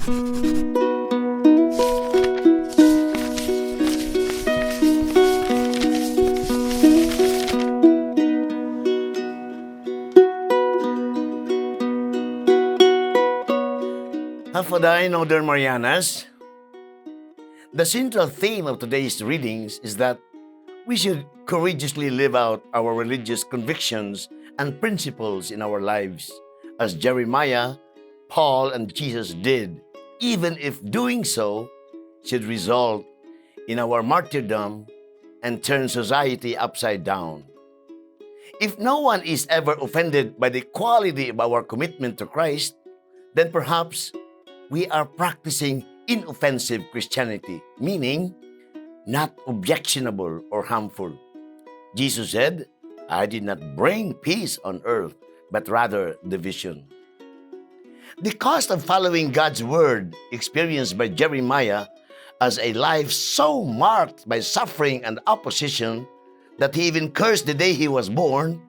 Hafaday, Northern Marianas. The central theme of today's readings is that we should courageously live out our religious convictions and principles in our lives, as Jeremiah, Paul, and Jesus did, even if doing so should result in our martyrdom and turn society upside down. If no one is ever offended by the quality of our commitment to Christ, then perhaps we are practicing inoffensive Christianity, meaning not objectionable or harmful. Jesus said, "I did not bring peace on earth, but rather division." The cost of following God's word experienced by Jeremiah as a life so marked by suffering and opposition that he even cursed the day he was born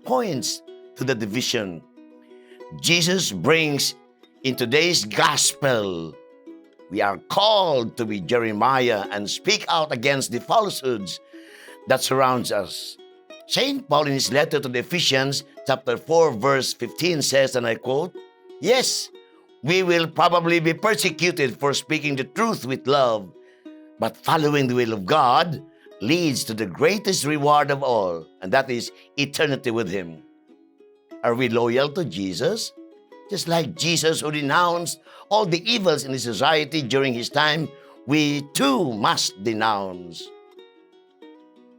points to the division. Jesus brings in today's gospel, we are called to be Jeremiah and speak out against the falsehoods that surrounds us. St. Paul in his letter to the Ephesians, chapter 4, verse 15 says, and I quote, "Yes, we will probably be persecuted for speaking the truth with love, but following the will of God leads to the greatest reward of all, and that is eternity with Him." Are we loyal to Jesus? Just like Jesus, who denounced all the evils in the society during his time, we too must denounce.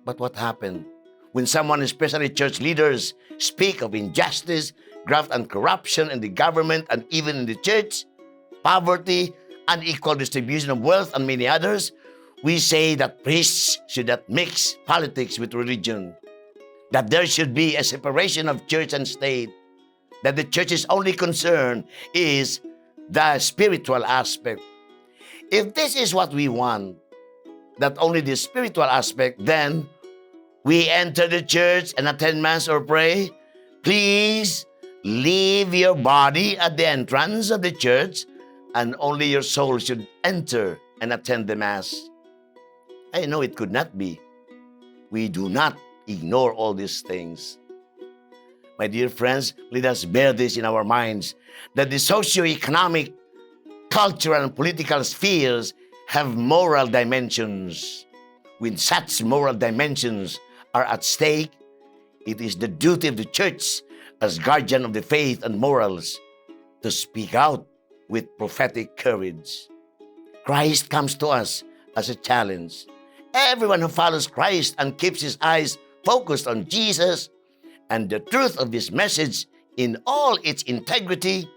But what happened when someone, especially church leaders, speak of injustice, graft and corruption in the government and even in the church, poverty, unequal distribution of wealth, and many others? We say that priests should not mix politics with religion, that there should be a separation of church and state, that the church's only concern is the spiritual aspect. If this is what we want, that only the spiritual aspect, then we enter the church and attend Mass or pray. Please leave your body at the entrance of the church, and only your soul should enter and attend the Mass. I know it could not be. We do not ignore all these things. My dear friends, let us bear this in our minds, that the socio-economic, cultural, and political spheres have moral dimensions. When such moral dimensions are at stake, it is the duty of the church, as guardian of the faith and morals, to speak out with prophetic courage. Christ comes to us as a challenge. Everyone who follows Christ and keeps his eyes focused on Jesus and the truth of his message in all its integrity,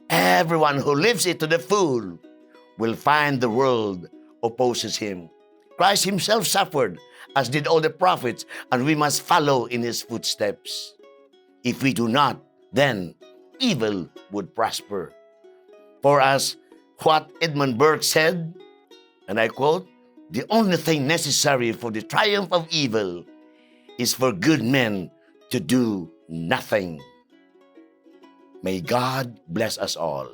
everyone who lives it to the full will find the world opposes him. Christ himself suffered, as did all the prophets, and we must follow in his footsteps. If we do not, then evil would prosper. For as what Edmund Burke said, and I quote, "The only thing necessary for the triumph of evil is for good men to do nothing." May God bless us all.